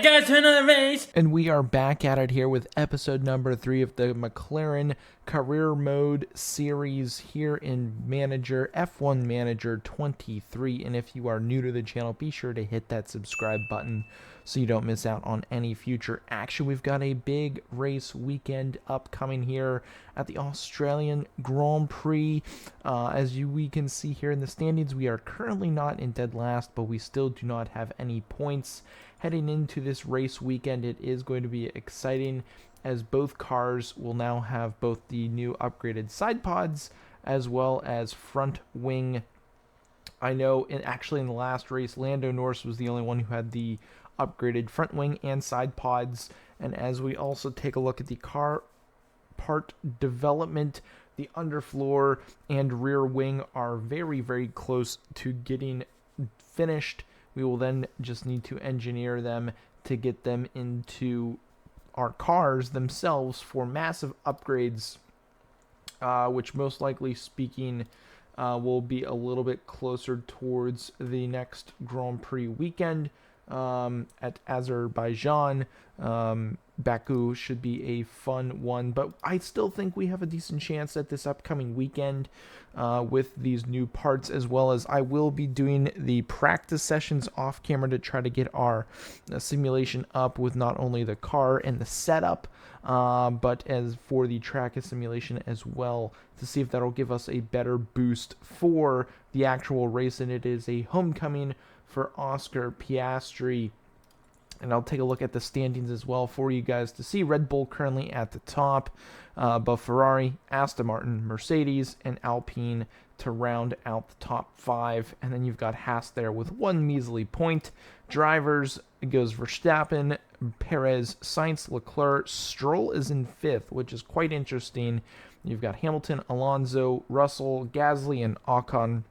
guys to another race. And we are back at it here with episode number 3 of the McLaren Career Mode series here in F1 Manager 23. And if you are new to the channel, be sure to hit that subscribe button so you don't miss out on any future action. We've got a big race weekend upcoming here at the Australian Grand Prix. We can see here in the standings, we are currently not in dead last, but we still do not have any points. Heading into this race weekend, it is going to be exciting as both cars will now have both the new upgraded side pods as well as front wing. I know in the last race, Lando Norris was the only one who had the upgraded front wing and side pods. And as we also take a look at the car part development, the underfloor and rear wing are very, very close to getting finished. We will then just need to engineer them to get them into our cars themselves for massive upgrades, which most likely speaking will be a little bit closer towards the next Grand Prix weekend at Azerbaijan. Baku should be a fun one, but I still think we have a decent chance at this upcoming weekend with these new parts, as well as I will be doing the practice sessions off camera to try to get our simulation up with not only the car and the setup, but as for the track simulation as well, to see if that'll give us a better boost for the actual race. And it is a homecoming for Oscar Piastri. And I'll take a look at the standings as well for you guys to see. Red Bull currently at the top, but Ferrari, Aston Martin, Mercedes, and Alpine to round out the top 5. And then you've got Haas there with one measly point. Drivers, it goes Verstappen, Perez, Sainz, Leclerc. Stroll is in 5th, which is quite interesting. You've got Hamilton, Alonso, Russell, Gasly, and Ocon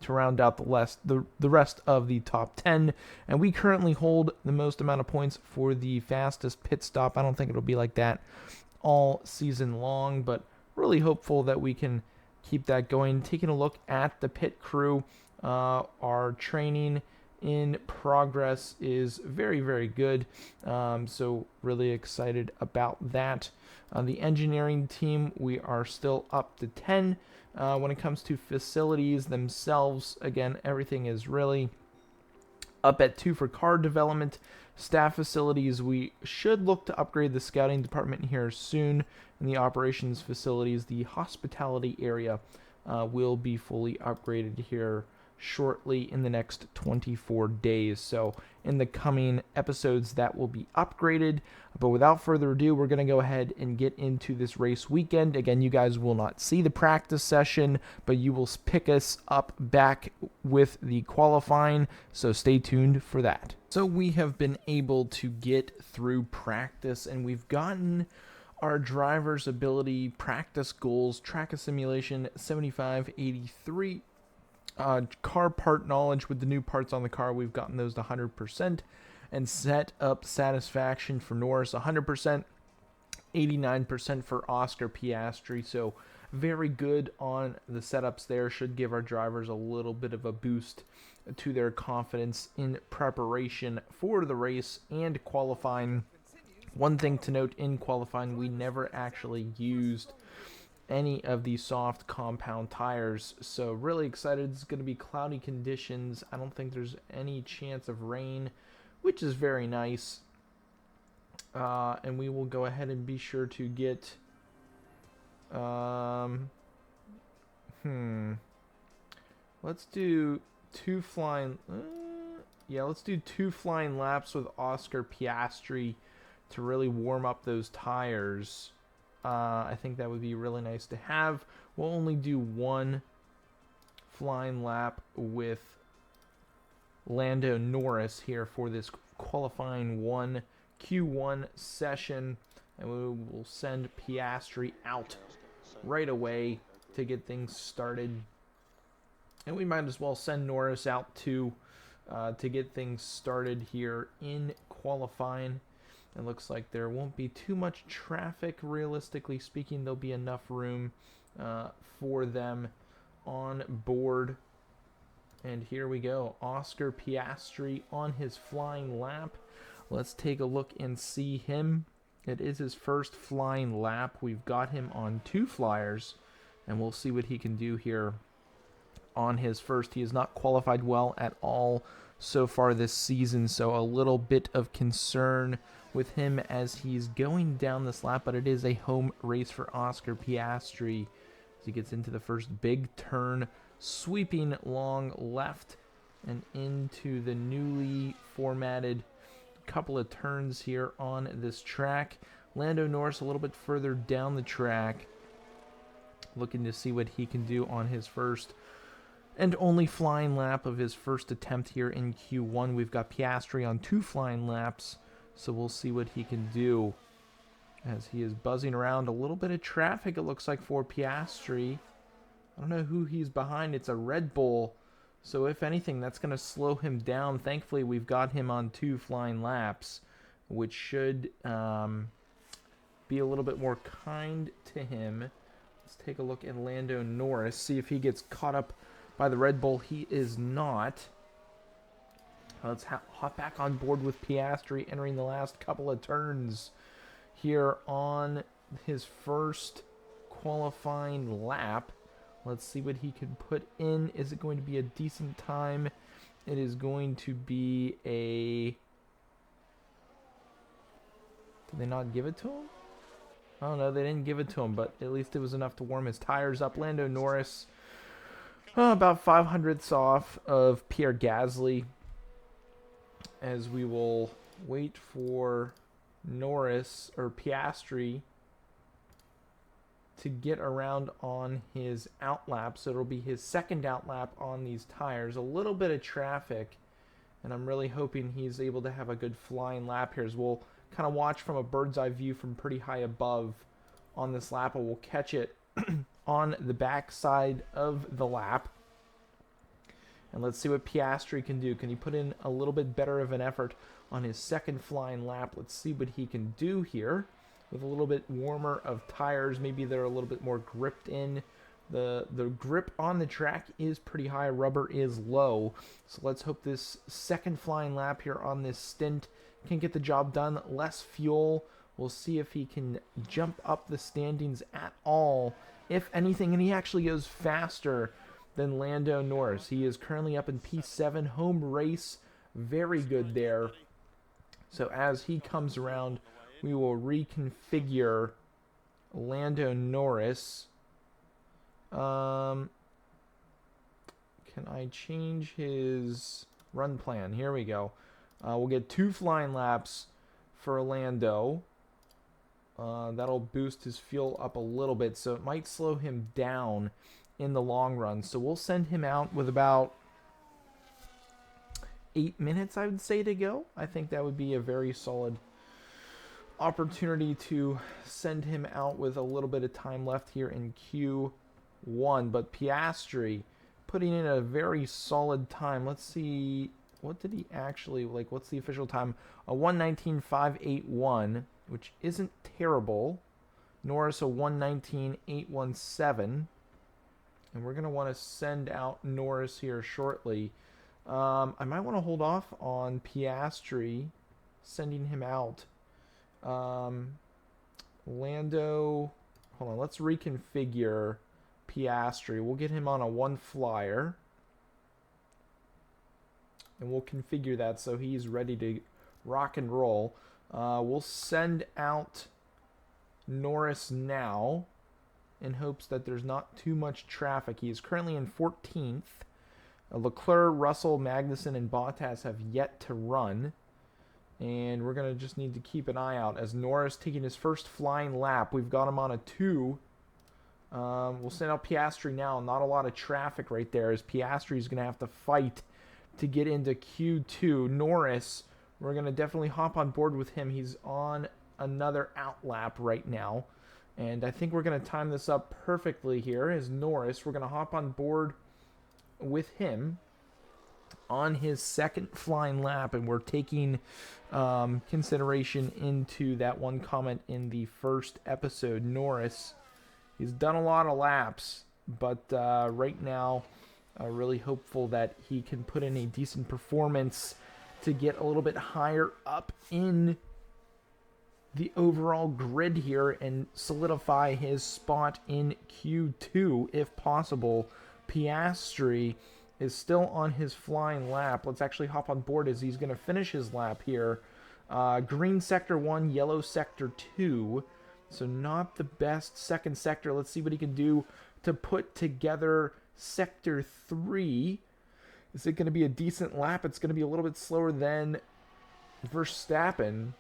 to round out the rest of the top 10. And we currently hold the most amount of points for the fastest pit stop. I don't think it'll be like that all season long, but really hopeful that we can keep that going. Taking a look at the pit crew, our training in progress is very, very good. So really excited about that. The engineering team, we are still up to 10. When it comes to facilities themselves, again, everything is really up at 2 for car development. Staff facilities, we should look to upgrade the scouting department here soon. In the operations facilities, the hospitality area will be fully upgraded here shortly in the next 24 days. So in the coming episodes, that will be upgraded. But without further ado, we're going to go ahead and get into this race weekend. Again, you guys will not see the practice session, but you will pick us up back with the qualifying. So stay tuned for that. So we have been able to get through practice, and we've gotten our driver's ability practice goals, track of simulation 75, 83. Car part knowledge with the new parts on the car, we've gotten those to 100%, and set up satisfaction for Norris 100%, 89% for Oscar Piastri. So very good on the setups there. Should give our drivers a little bit of a boost to their confidence in preparation for the race and qualifying. One thing to note in qualifying, we never actually used any of the soft compound tires, so really excited. It's going to be cloudy conditions. I don't think there's any chance of rain, which is very nice. And we will go ahead and be sure to get let's do 2 flying let's do 2 flying laps with Oscar Piastri to really warm up those tires. I think that would be really nice to have. We'll only do 1 flying lap with Lando Norris here for this qualifying Q1 session, and we will send Piastri out right away to get things started. And we might as well send Norris out too to get things started here in qualifying. It looks like there won't be too much traffic. Realistically speaking, there'll be enough room for them on board. And here we go. Oscar Piastri on his flying lap. Let's take a look and see him. It is his first flying lap. We've got him on 2 flyers, and we'll see what he can do here on his first. He has not qualified well at all so far this season, so a little bit of concern with him as he's going down this lap, but it is a home race for Oscar Piastri as he gets into the first big turn, sweeping long left and into the newly formatted couple of turns here on this track. Lando Norris a little bit further down the track, looking to see what he can do on his first and only flying lap of his first attempt here in Q1. We've got Piastri on 2 flying laps, so we'll see what he can do as he is buzzing around. A little bit of traffic, it looks like, for Piastri. I don't know who he's behind. It's a Red Bull, so if anything, that's going to slow him down. Thankfully, we've got him on 2 flying laps, which should be a little bit more kind to him. Let's take a look at Lando Norris, see if he gets caught up by the Red Bull. He is not. Let's hop back on board with Piastri entering the last couple of turns here on his first qualifying lap. Let's see what he can put in. Is it going to be a decent time? It is going to be a... Did they not give it to him? I don't know. They didn't give it to him, but at least it was enough to warm his tires up. Lando Norris, about 500ths off of Pierre Gasly, as we will wait for Norris or Piastri to get around on his outlap. So it'll be his second outlap on these tires. A little bit of traffic, and I'm really hoping he's able to have a good flying lap here, as we'll kind of watch from a bird's eye view from pretty high above on this lap, and we'll catch it on the back side of the lap. And let's see what Piastri can do. Can he put in a little bit better of an effort on his second flying lap? Let's see what he can do here with a little bit warmer of tires. Maybe they're a little bit more gripped in. The grip on the track is pretty high. Rubber is low. So let's hope this second flying lap here on this stint can get the job done. Less fuel. We'll see if he can jump up the standings at all, if anything. And he actually goes faster than Lando Norris. He is currently up in P7. Home race. Very good there. So as he comes around, we will reconfigure Lando Norris. Can I change his run plan? Here we go. We'll get 2 flying laps for Lando. That'll boost his fuel up a little bit, so it might slow him down in the long run. So we'll send him out with about 8 minutes, I would say, to go. I think that would be a very solid opportunity to send him out with a little bit of time left here in Q1. But Piastri putting in a very solid time. Let's see, what did he actually, like, what's the official time? A 1:19.581, which isn't terrible. Norris a 1:19.817. And we're going to want to send out Norris here shortly. I might want to hold off on Piastri, sending him out. Lando, hold on, let's reconfigure Piastri. We'll get him on a 1 flyer. And we'll configure that so he's ready to rock and roll. We'll send out Norris now in hopes that there's not too much traffic. He is currently in 14th. Leclerc, Russell, Magnussen, and Bottas have yet to run. And we're going to just need to keep an eye out as Norris taking his first flying lap. We've got him on a 2. We'll send out Piastri now. Not a lot of traffic right there, as Piastri is going to have to fight to get into Q2. Norris, we're going to definitely hop on board with him. He's on another outlap right now. And I think we're going to time this up perfectly here as Norris. We're going to hop on board with him on his second flying lap, and we're taking consideration into that one comment in the first episode. Norris, he's done a lot of laps, but right now really hopeful that he can put in a decent performance to get a little bit higher up in the overall grid here and solidify his spot in Q2 if possible. Piastri is still on his flying lap. Let's actually hop on board as he's going to finish his lap here. Green sector 1, yellow sector 2. So not the best second sector. Let's see what he can do to put together sector 3. Is it going to be a decent lap? It's going to be a little bit slower than Verstappen.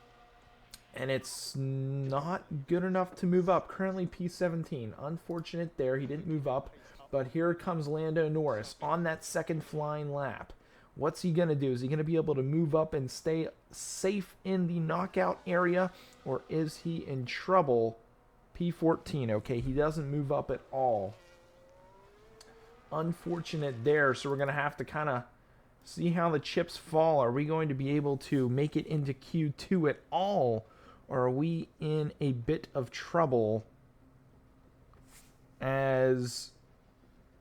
And it's not good enough to move up. Currently P17. Unfortunate there. He didn't move up. But here comes Lando Norris on that second flying lap. What's he going to do? Is he going to be able to move up and stay safe in the knockout area? Or is he in trouble? P14. Okay, he doesn't move up at all. Unfortunate there. So we're going to have to kind of see how the chips fall. Are we going to be able to make it into Q2 at all? Or are we in a bit of trouble as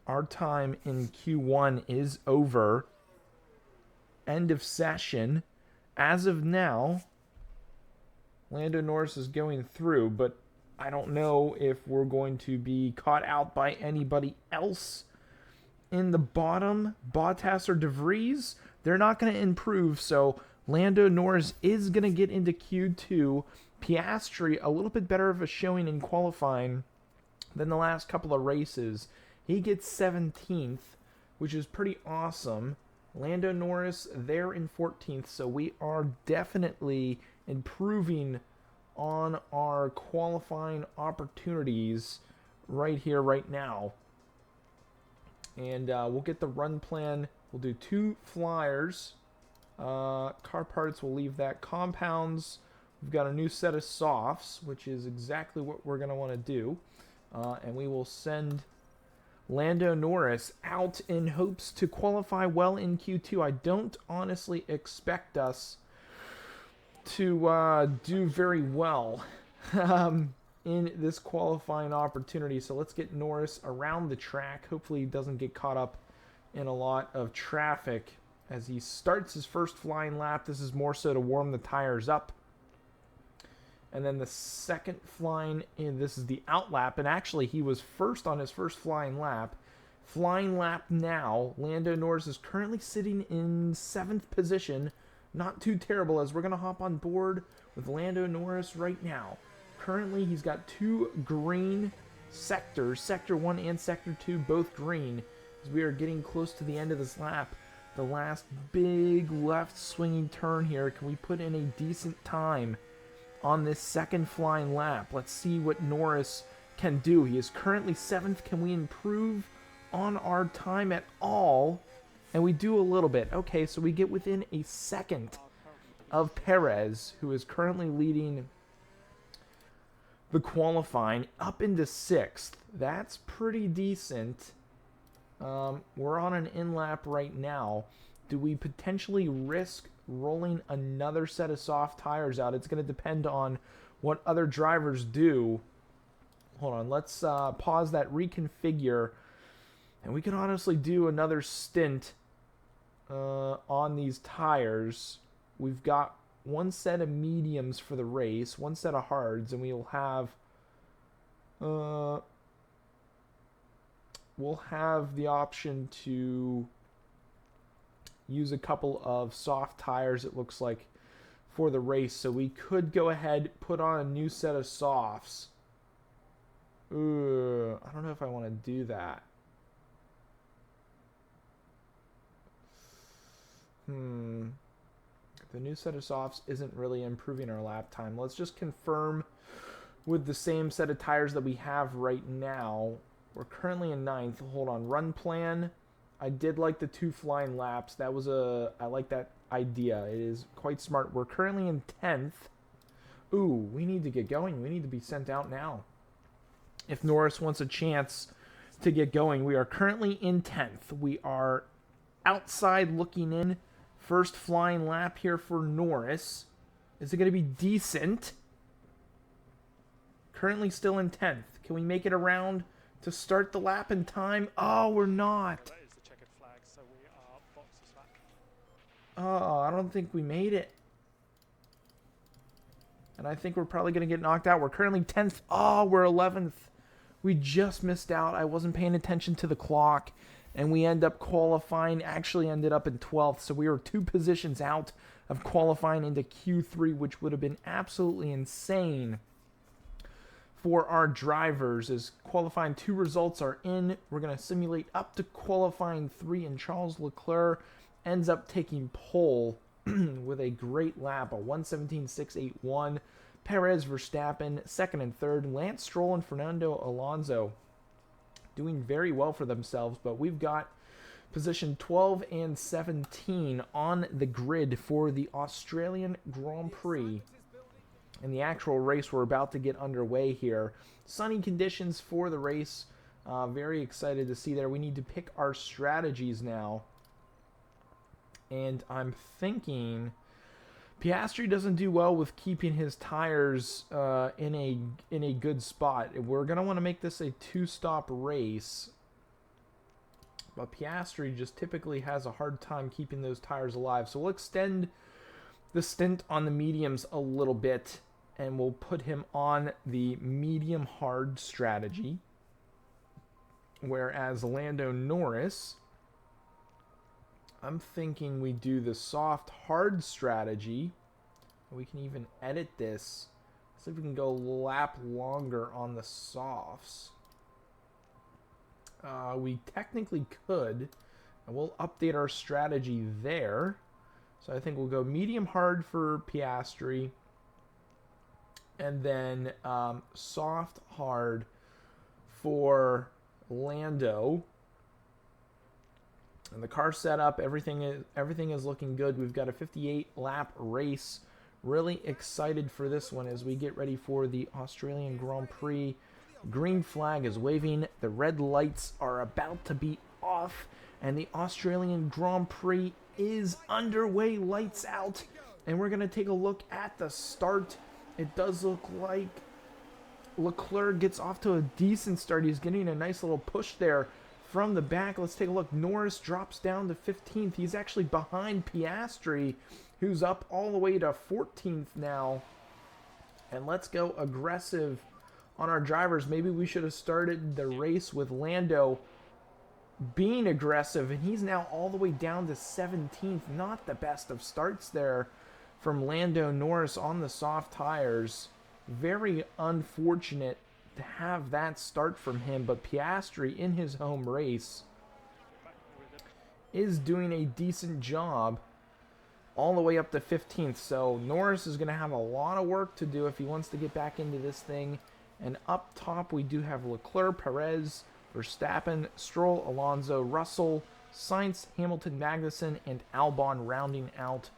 our time in Q1 is over? End of session. As of now, Lando Norris is going through, but I don't know if we're going to be caught out by anybody else in the bottom. Bottas or De Vries, they're not going to improve, so Lando Norris is going to get into Q2. Piastri, a little bit better of a showing in qualifying than the last couple of races. He gets 17th, which is pretty awesome. Lando Norris there in 14th, so we are definitely improving on our qualifying opportunities right here, right now. And we'll get the run plan. We'll do 2 flyers. Car parts, we'll leave that. Compounds, we've got a new set of softs, which is exactly what we're going to want to do. And we will send Lando Norris out in hopes to qualify well in Q2. I don't honestly expect us to do very well in this qualifying opportunity. So let's get Norris around the track. Hopefully he doesn't get caught up in a lot of traffic as he starts his first flying lap. This is more so to warm the tires up. And then the second flying in, this is the out lap. And actually, he was first on his first flying lap. Flying lap now. Lando Norris is currently sitting in 7th position. Not too terrible, as we're going to hop on board with Lando Norris right now. Currently, he's got 2 green sectors. Sector 1 and Sector 2, both green. As we are getting close to the end of this lap. The last big left swinging turn here. Can we put in a decent time on this second flying lap? Let's see what Norris can do. He is currently 7th. Can we improve on our time at all? And we do a little bit. Okay, so we get within a second of Perez, who is currently leading the qualifying, up into 6th. That's pretty decent. We're on an in-lap right now. Do we potentially risk rolling another set of soft tires out? It's going to depend on what other drivers do. Hold on, let's pause that, reconfigure, and we can honestly do another stint on these tires. We've got 1 set of mediums for the race, 1 set of hards, and we'll have the option to use a couple of soft tires, it looks like, for the race. So we could go ahead, put on a new set of softs. I don't know if I want to do that. The new set of softs isn't really improving our lap time. Let's just confirm with the same set of tires that we have right now. We're currently in 9th. Hold on. Run plan. I did like the 2 flying laps. I like that idea. It is quite smart. We're currently in 10th. Ooh, we need to get going. We need to be sent out now. If Norris wants a chance to get going. We are currently in 10th. We are outside looking in. First flying lap here for Norris. Is it going to be decent? Currently still in 10th. Can we make it around to start the lap in time? Oh, we're not. Oh, I don't think we made it. And I think we're probably going to get knocked out. We're currently 10th. Oh, we're 11th. We just missed out. I wasn't paying attention to the clock. And we end up qualifying, actually ended up in 12th. So we were 2 positions out of qualifying into Q3, which would have been absolutely insane for our drivers. As qualifying 2 results are in, we're going to simulate up to qualifying 3, and Charles Leclerc ends up taking pole with a great lap, a 1:17.681. Perez, Verstappen, second and third. Lance Stroll and Fernando Alonso doing very well for themselves, but we've got position 12 and 17 on the grid for the Australian Grand Prix. And the actual race we're about to get underway here. Sunny conditions for the race. Very excited to see there. We need to pick our strategies now. And I'm thinking Piastri doesn't do well with keeping his tires in a good spot. We're going to want to make this a 2-stop race. But Piastri just typically has a hard time keeping those tires alive. So we'll extend the stint on the mediums a little bit, and we'll put him on the medium hard strategy. Whereas Lando Norris, I'm thinking we do the soft hard strategy. We can even edit this. See if we can go a lap longer on the softs. We technically could, and we'll update our strategy there. So I think we'll go medium hard for Piastri, and then soft hard for Lando. And the car setup, everything is looking good. We've got a 58-lap race. Really excited for this one as we get ready for the Australian Grand Prix. Green flag is waving. The red lights are about to be off, and the Australian Grand Prix is underway. Lights out, and we're going to take a look at the start. It does look like Leclerc gets off to a decent start. He's getting a nice little push there from the back. Let's take a look. Norris drops down to 15th. He's actually behind Piastri, who's up all the way to 14th now. And let's go aggressive on our drivers. Maybe we should have started the race with Lando being aggressive, and he's now all the way down to 17th. Not the best of starts there from Lando Norris on the soft tires. Very unfortunate to have that start from him, but Piastri in his home race is doing a decent job all the way up to 15th. So Norris is going to have a lot of work to do if he wants to get back into this thing. And up top we do have Leclerc, Perez, Verstappen, Stroll, Alonso, Russell, Sainz, Hamilton, Magnussen, and Albon rounding out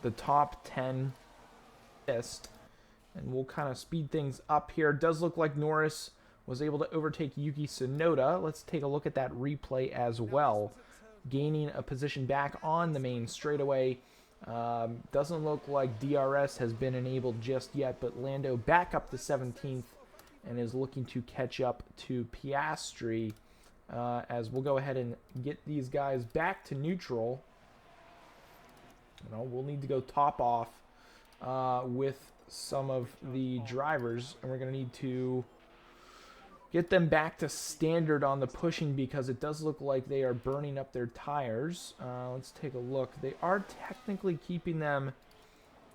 the top 10 list. And we'll kind of speed things up here. It does look like Norris was able to overtake Yuki Tsunoda. Let's take a look at that replay as well. Gaining a position back on the main straightaway. Doesn't look like DRS has been enabled just yet, but Lando back up to 17th and is looking to catch up to Piastri. As we'll go ahead and get these guys back to neutral. We'll need to go top off with some of the drivers, and we're going to need to get them back to standard on the pushing because it does look like they are burning up their tires. Let's take a look. They are technically keeping them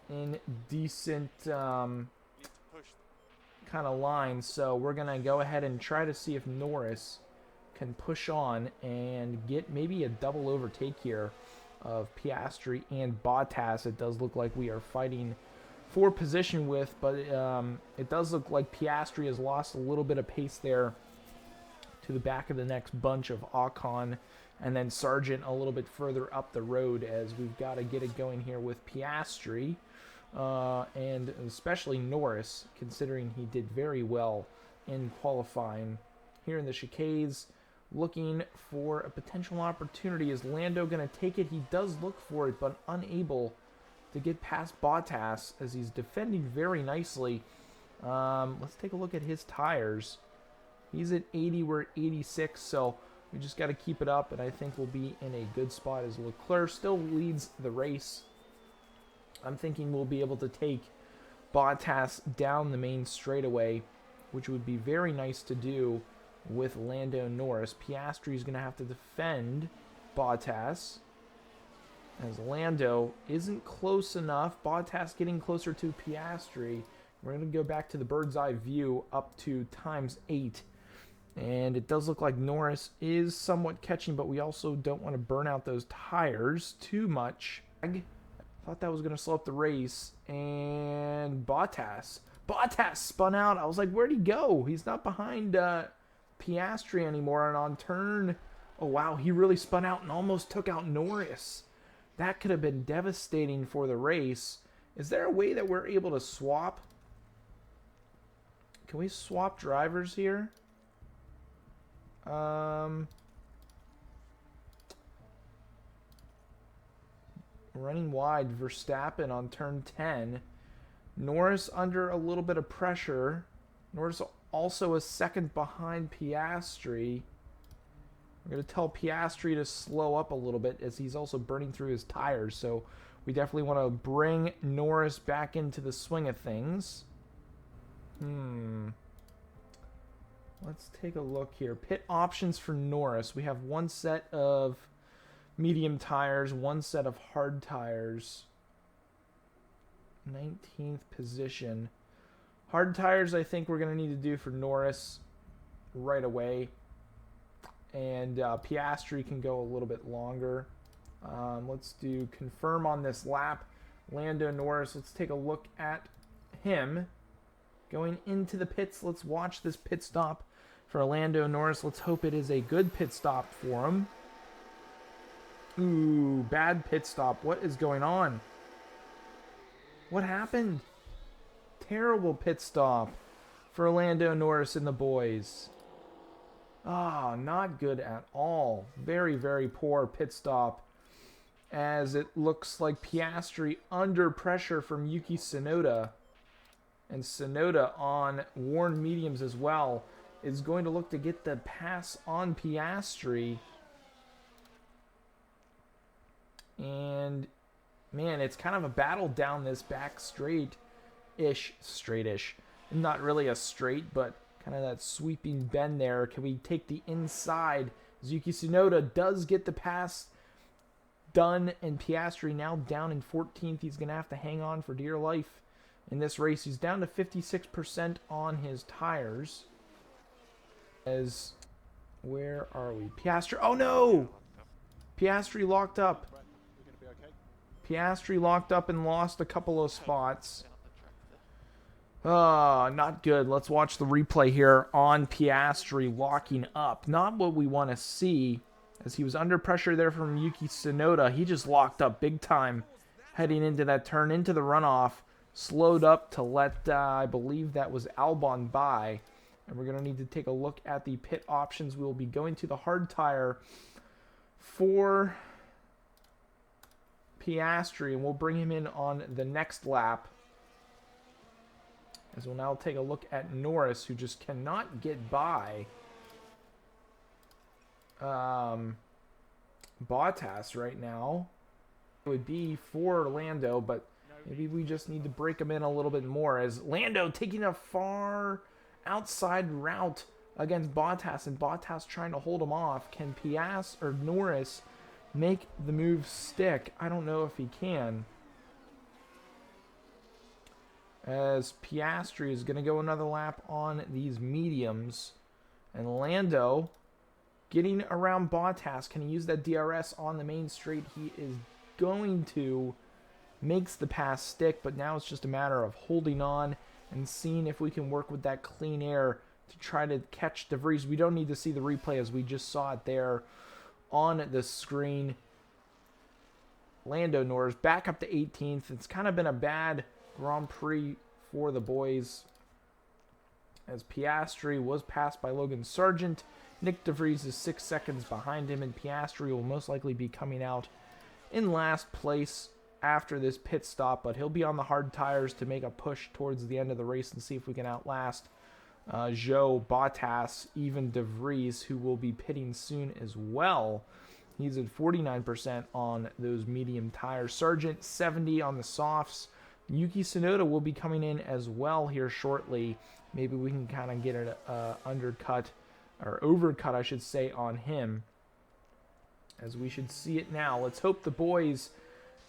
in decent kind of lines, so we're going to go ahead and try to see if Norris can push on and get maybe a double overtake here of Piastri and Bottas. It does look like we are fighting for position with, but it does look like Piastri has lost a little bit of pace there to the back of the next bunch of Ocon, and then Sargent a little bit further up the road, as we've got to get it going here with Piastri and especially Norris, considering he did very well in qualifying. Here in the chicanes, looking for a potential opportunity. Is Lando going to take it? He does look for it, but unable to get past Bottas as he's defending very nicely. Let's take a look at his tires. He's at 80, we're at 86, so We just got to keep it up, and I think we'll be in a good spot as Leclerc still leads the race. I'm thinking we'll be able to take Bottas down the main straightaway, which would be very nice to do with Lando Norris. Piastri is going to have to defend Bottas, as Lando isn't close enough. Bottas getting closer to Piastri. We're going to go back to the bird's eye view up to ×8. And it does look like Norris is somewhat catching, but we also don't want to burn out those tires too much. I thought that was going to slow up the race. And Bottas spun out. I was like, where'd he go? He's not behind Piastri anymore. And on turn, oh wow, he really spun out and almost took out Norris. That could have been devastating for the race. Is there a way that we're able to swap? Can we swap drivers here? Running wide, Verstappen on turn 10. Norris under a little bit of pressure. Norris also a second behind Piastri. We're going to tell Piastri to slow up a little bit as he's also burning through his tires. So we definitely want to bring Norris back into the swing of things. Let's take a look here. Pit options for Norris. We have one set of medium tires, one set of hard tires. 19th position. Hard tires I think we're going to need to do for Norris right away. And Piastri can go a little bit longer. Let's do confirm on this lap. Lando Norris, let's take a look at him. Going into the pits, let's watch this pit stop for Lando Norris. Let's hope it is a good pit stop for him. Ooh, bad pit stop. What is going on? What happened? Terrible pit stop for Lando Norris and the boys. Ah, not good at all. Very, very poor pit stop, as it looks like Piastri under pressure from Yuki Tsunoda, and Tsunoda on worn mediums as well is going to look to get the pass on Piastri. And man, it's kind of a battle down this back straight-ish. Not really a straight, but kind of that sweeping bend there. Can we take the inside? Yuki Tsunoda does get the pass done, and Piastri now down in 14th. He's going to have to hang on for dear life in this race. He's down to 56% on his tires. Where are we? Piastri. Oh no! Piastri locked up. Piastri locked up and lost a couple of spots. Not good. Let's watch the replay here on Piastri locking up. Not what we want to see, as he was under pressure there from Yuki Tsunoda. He just locked up big time heading into that turn, into the runoff. Slowed up to let, I believe that was Albon by. And we're going to need to take a look at the pit options. We will be going to the hard tire for Piastri, and we'll bring him in on the next lap. As we'll now take a look at Norris, who just cannot get by Bottas right now. It would be for Lando, but maybe we just need to break him in a little bit more, as Lando taking a far outside route against Bottas, and Bottas trying to hold him off. Can Norris make the move stick? I don't know if he can, as Piastri is going to go another lap on these mediums, and Lando getting around Bottas. Can he use that DRS on the main straight? He is going to. Makes the pass stick, but now it's just a matter of holding on and seeing if we can work with that clean air to try to catch De Vries. We don't need to see the replay, as we just saw it there on the screen. Lando Norris back up to 18th. It's kind of been a bad Grand Prix for the boys, as Piastri was passed by Logan Sargent. Nick De Vries is 6 seconds behind him, and Piastri will most likely be coming out in last place after this pit stop, but he'll be on the hard tires to make a push towards the end of the race and see if we can outlast Joe, Bottas, even De Vries, who will be pitting soon as well. He's at 49% on those medium tires. Sargent, 70 on the softs. Yuki Tsunoda will be coming in as well here shortly. Maybe we can kind of get an undercut, or overcut, I should say, on him, as we should see it now. Let's hope the boys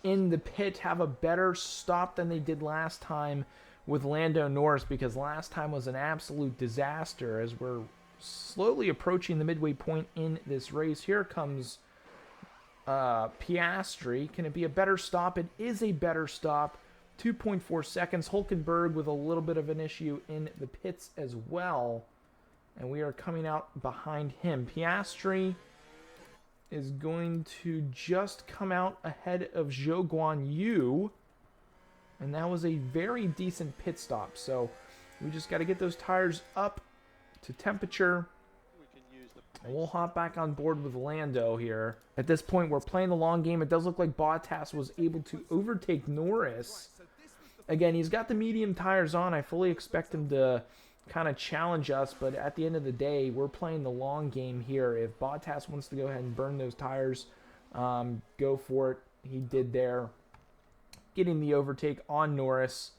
in the pit have a better stop than they did last time with Lando Norris, because last time was an absolute disaster. As we're slowly approaching the midway point in this race, here comes Piastri. Can it be a better stop? It is a better stop. 2.4 seconds. Hulkenberg with a little bit of an issue in the pits as well. And we are coming out behind him. Piastri is going to just come out ahead of Zhou Guan Yu. And that was a very decent pit stop. So we just got to get those tires up to temperature. And we'll hop back on board with Lando here. At this point, we're playing the long game. It does look like Bottas was able to overtake Norris. Again, he's got the medium tires on. I fully expect him to kind of challenge us, but at the end of the day, we're playing the long game here. If Bottas wants to go ahead and burn those tires, go for it. He did there, getting the overtake on Norris.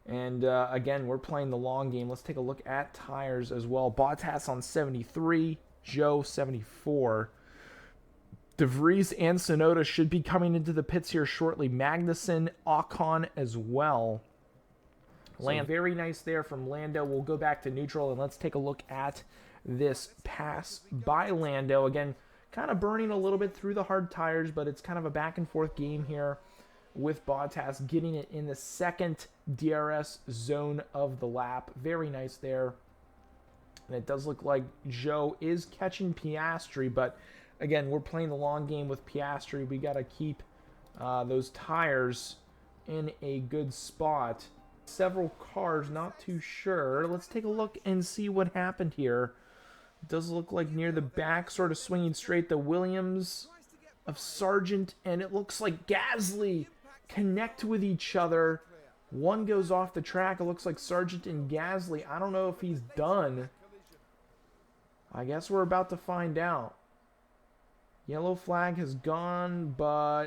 And again, we're playing the long game. Let's take a look at tires as well. Bottas on 73, Joe 74. De Vries and Tsunoda should be coming into the pits here shortly. Magnussen, Ocon as well. So very nice there from Lando. We'll go back to neutral and let's take a look at this pass by Lando. Again, kind of burning a little bit through the hard tires, but it's kind of a back and forth game here with Bottas getting it in the second DRS zone of the lap. Very nice there. And it does look like Joe is catching Piastri, but again, we're playing the long game with Piastri. We got to keep those tires in a good spot. Several cars, not too sure. Let's take a look and see what happened here. It does look like near the back, sort of swinging straight, the Williams of Sargent, and it looks like Gasly connect with each other. One goes off the track. It looks like Sargent and Gasly. I don't know if he's done. I guess we're about to find out. Yellow flag has gone, but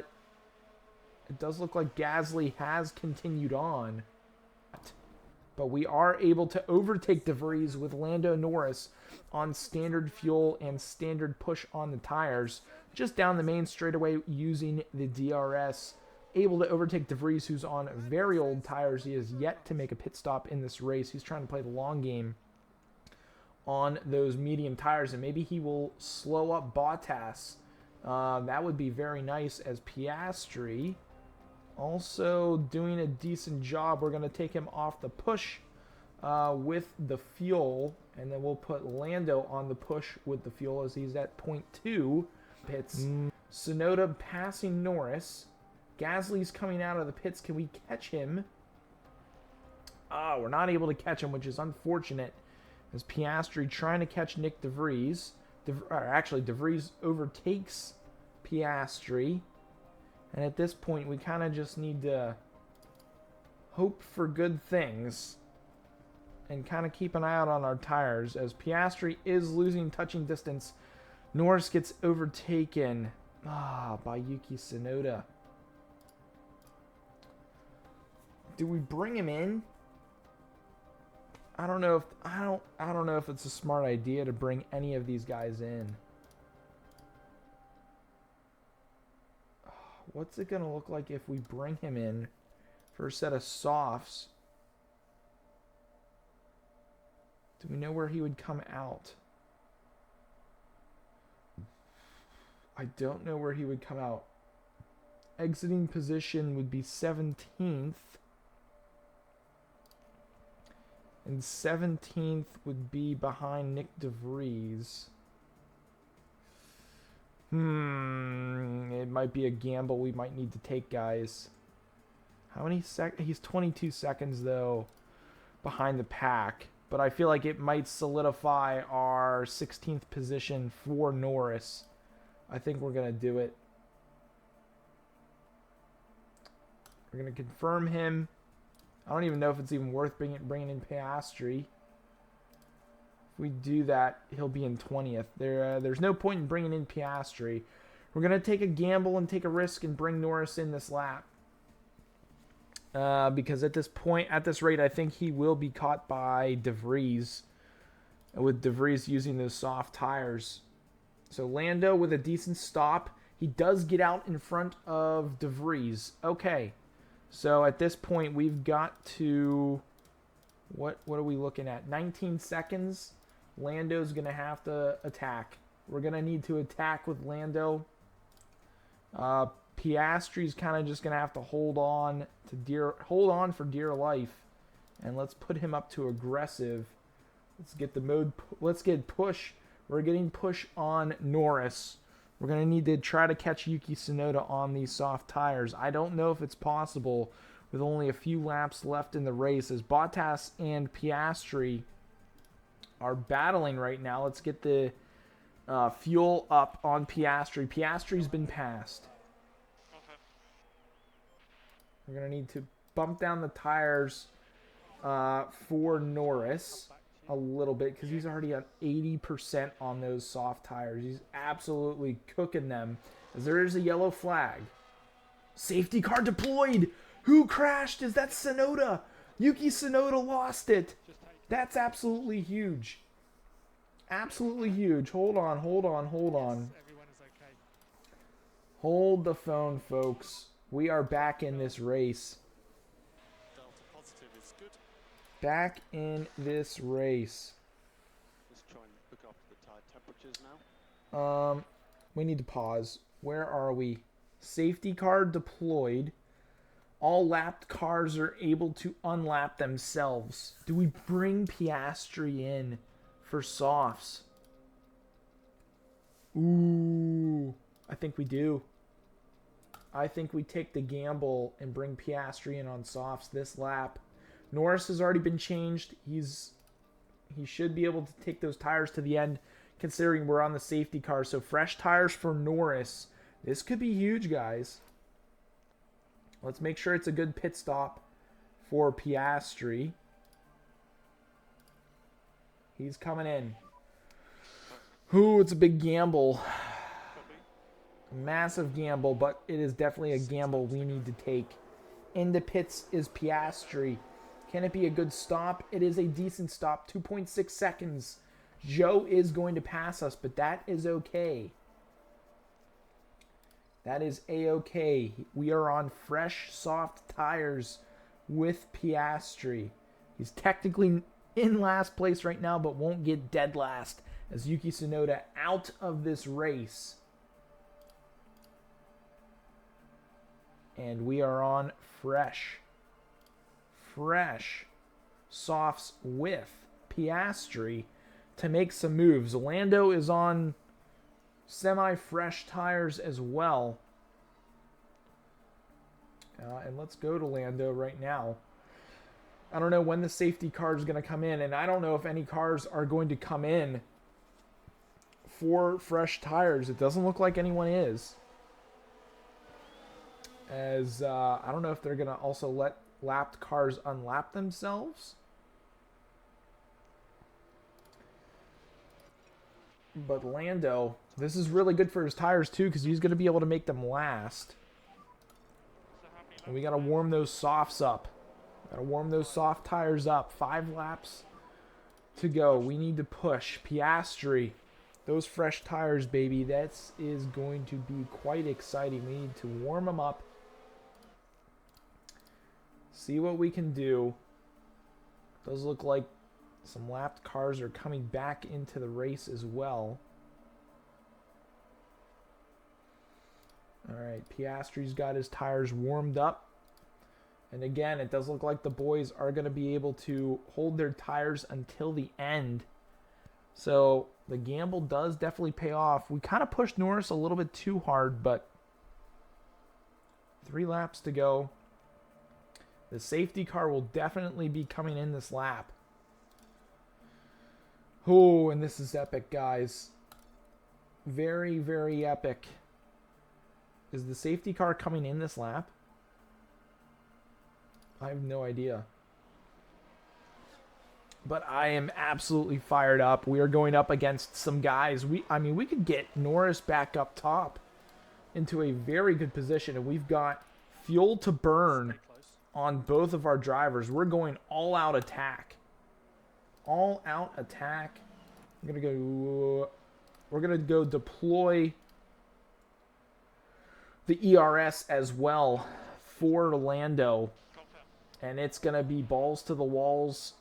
it does look like Gasly has continued on. But we are able to overtake De Vries with Lando Norris on standard fuel and standard push on the tires. Just down the main straightaway using the DRS. Able to overtake De Vries, who's on very old tires. He has yet to make a pit stop in this race. He's trying to play the long game on those medium tires, and maybe he will slow up Bottas. That would be very nice, as Piastri also doing a decent job. We're going to take him off the push with the fuel, and then we'll put Lando on the push with the fuel as he's at 0.2 pits. Tsunoda passing Norris. Gasly's coming out of the pits. Can we catch him? We're not able to catch him, which is unfortunate, as Piastri trying to catch Nick De Vries. Actually, De Vries overtakes Piastri. And at this point, we kind of just need to hope for good things and kind of keep an eye out on our tires, as Piastri is losing touching distance. Norris gets overtaken by Yuki Tsunoda. Do we bring him in? I don't know if it's a smart idea to bring any of these guys in. What's it going to look like if we bring him in for a set of softs? Do we know where he would come out? I don't know where he would come out. Exiting position would be 17th. And 17th would be behind Nick De Vries. It might be a gamble we might need to take, guys. How many he's 22 seconds, though, behind the pack. But I feel like it might solidify our 16th position for Norris. I think we're going to do it. We're going to confirm him. I don't even know if it's even worth bringing in Piastri. If we do that, he'll be in 20th. There's no point in bringing in Piastri. We're going to take a gamble and take a risk and bring Norris in this lap. Because at this point, at this rate, I think he will be caught by De Vries. With De Vries using those soft tires. So Lando with a decent stop. He does get out in front of De Vries. Okay. So at this point, we've got to... What are we looking at? 19 seconds. Lando's going to have to attack. We're going to need to attack with Lando. Piastri's kind of just going to have to hold on for dear life. And let's put him up to aggressive. Let's get the mode. Let's get push. We're getting push on Norris. We're going to need to try to catch Yuki Tsunoda on these soft tires. I don't know if it's possible with only a few laps left in the race, as Bottas and Piastri are battling right now. Let's get the fuel up on Piastri. Piastri's been passed. Okay. We're going to need to bump down the tires for Norris a little bit, because he's already at 80% on those soft tires. He's absolutely cooking them, as there is a yellow flag. Safety car deployed. Who crashed? Is that Tsunoda? Yuki Tsunoda lost it. That's absolutely huge. Absolutely huge. Hold on. Hold the phone, folks. We are back in this race. Delta positive is good. Back in this race. Let's try and look up the tire temperatures now. We need to pause. Where are we? Safety car deployed. All lapped cars are able to unlap themselves. Do we bring Piastri in for softs? Ooh, I think we do. I think we take the gamble and bring Piastri in on softs this lap. Norris has already been changed. He should be able to take those tires to the end, considering we're on the safety car. So fresh tires for Norris. This could be huge, guys. Let's make sure it's a good pit stop for Piastri. He's coming in. Ooh, it's a big gamble. Massive gamble, but it is definitely a gamble we need to take. In the pits is Piastri. Can it be a good stop? It is a decent stop. 2.6 seconds. Joe is going to pass us, but that is okay. That is a-okay. We are on fresh, soft tires with Piastri. He's technically in last place right now, but won't get dead last as Yuki Tsunoda out of this race. And we are on fresh softs with Piastri to make some moves. Lando is on semi-fresh tires as well. And let's go to Lando right now. I don't know when the safety car is going to come in, and I don't know if any cars are going to come in for fresh tires. It doesn't look like anyone is. As I don't know if they're going to also let lapped cars unlap themselves. But Lando, this is really good for his tires too, because he's going to be able to make them last. And we got to warm those softs up. Got to warm those soft tires up. 5 laps to go. We need to push. Piastri, those fresh tires, baby. That is going to be quite exciting. We need to warm them up. See what we can do. Does look like some lapped cars are coming back into the race as well. Alright, Piastri's got his tires warmed up. And again, it does look like the boys are going to be able to hold their tires until the end. So the gamble does definitely pay off. We kind of pushed Norris a little bit too hard, but 3 laps to go. The safety car will definitely be coming in this lap. Oh, and this is epic, guys. Very, very epic. Is the safety car coming in this lap? I have no idea. But I am absolutely fired up. We are going up against some guys. We could get Norris back up top into a very good position, and we've got fuel to burn on both of our drivers. We're going all out attack. All out attack. We're gonna go deploy the ERS as well for Lando, and it's gonna be balls to the walls.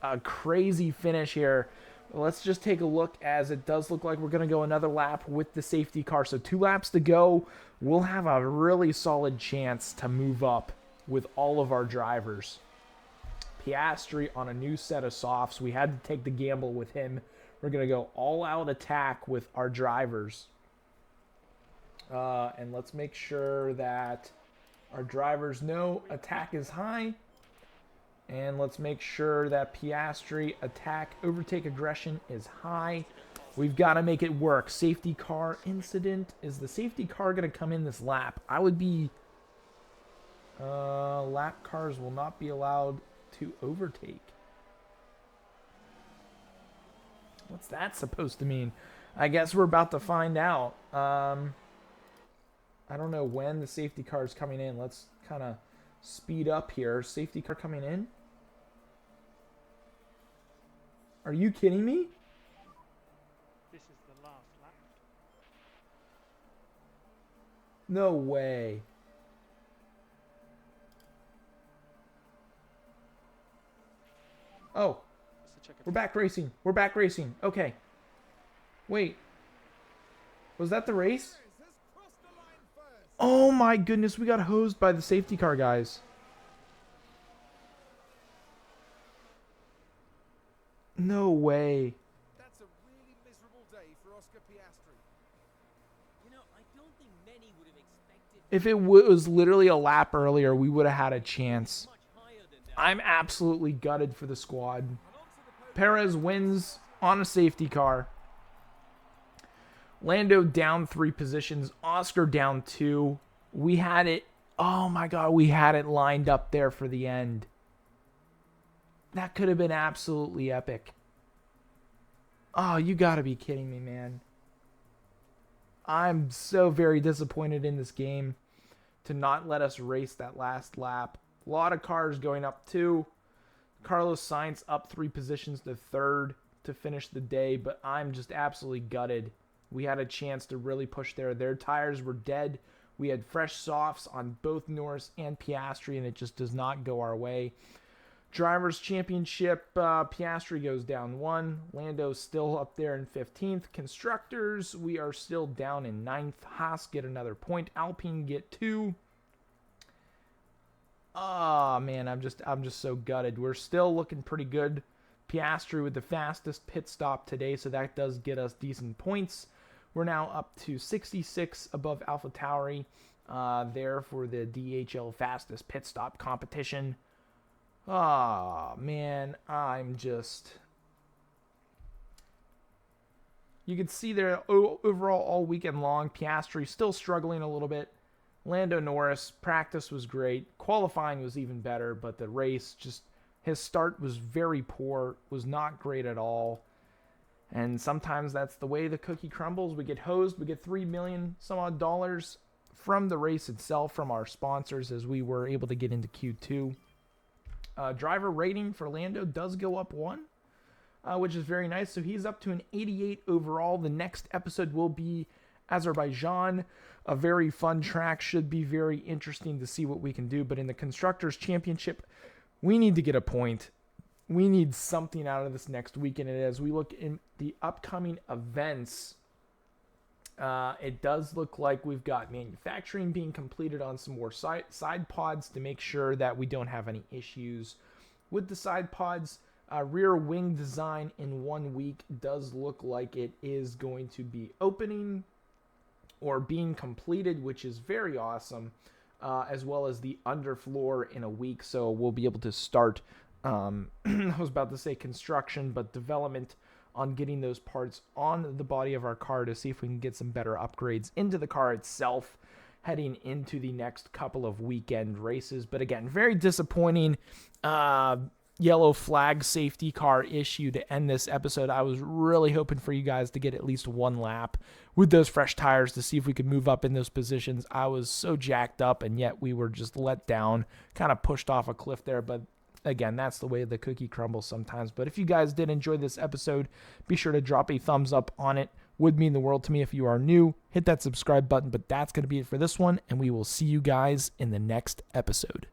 A crazy finish here. Let's just take a look, as it does look like we're going to go another lap with the safety car. So 2 laps to go. We'll have a really solid chance to move up with all of our drivers. Piastri on a new set of softs. We had to take the gamble with him. We're going to go all out attack with our drivers. And let's make sure that our drivers know attack is high. And let's make sure that Piastri attack, overtake aggression is high. We've got to make it work. Safety car incident. Is the safety car going to come in this lap? I would be... lap cars will not be allowed to overtake. What's that supposed to mean? I guess we're about to find out. I don't know when the safety car is coming in. Let's kind of speed up here. Safety car coming in. Are you kidding me? This is the last lap. No way. Oh. We're back racing. We're back racing. Okay. Wait. Was that the race? Oh my goodness, we got hosed by the safety car guys. No way. That's a really miserable day for Oscar Piastri. You know, I don't think many would have expected. If it was literally a lap earlier, we would have had a chance. I'm absolutely gutted for the squad. Perez wins on a safety car. Lando down 3 positions. Oscar down 2. We had it. Oh my God, we had it lined up there for the end. That could have been absolutely epic. Oh, you gotta be kidding me, man. I'm so very disappointed in this game to not let us race that last lap. A lot of cars going up too. Carlos Sainz up 3 positions to 3rd to finish the day, but I'm just absolutely gutted. We had a chance to really push there. Their tires were dead. We had fresh softs on both Norris and Piastri, and it just does not go our way. Drivers' Championship, Piastri goes down 1. Lando's still up there in 15th. Constructors, we are still down in 9th. Haas get another point. Alpine get 2. Oh, man, I'm just so gutted. We're still looking pretty good. Piastri with the fastest pit stop today, so that does get us decent points. We're now up to 66 above AlphaTauri there for the DHL fastest pit stop competition. Oh, man, I'm just... You can see there overall all weekend long, Piastri still struggling a little bit. Lando Norris, practice was great. Qualifying was even better, but the race, just his start was very poor, was not great at all. And sometimes that's the way the cookie crumbles. We get hosed. We get $3 million some odd dollars from the race itself, from our sponsors, as we were able to get into Q2. Driver rating for Lando does go up 1, which is very nice. So he's up to an 88 overall. The next episode will be Azerbaijan, a very fun track. Should be very interesting to see what we can do. But in the Constructors' Championship, we need to get a point. We need something out of this next weekend. And as we look in the upcoming events, it does look like we've got manufacturing being completed on some more side pods to make sure that we don't have any issues with the side pods. Rear wing design in 1 week does look like it is going to be opening or being completed, which is very awesome, as well as the underfloor in a week. So we'll be able to start, I was about to say construction, but development on getting those parts on the body of our car to see if we can get some better upgrades into the car itself heading into the next couple of weekend races. But again, very disappointing. yellow flag safety car issue to end this episode. I was really hoping for you guys to get at least one lap with those fresh tires to see if we could move up in those positions. I was so jacked up, and yet we were just let down, kind of pushed off a cliff there. But again, that's the way the cookie crumbles sometimes. But if you guys did enjoy this episode, be sure to drop a thumbs up on it. Would mean the world to me. If you are new, hit that subscribe button. But that's going to be it for this one, and we will see you guys in the next episode.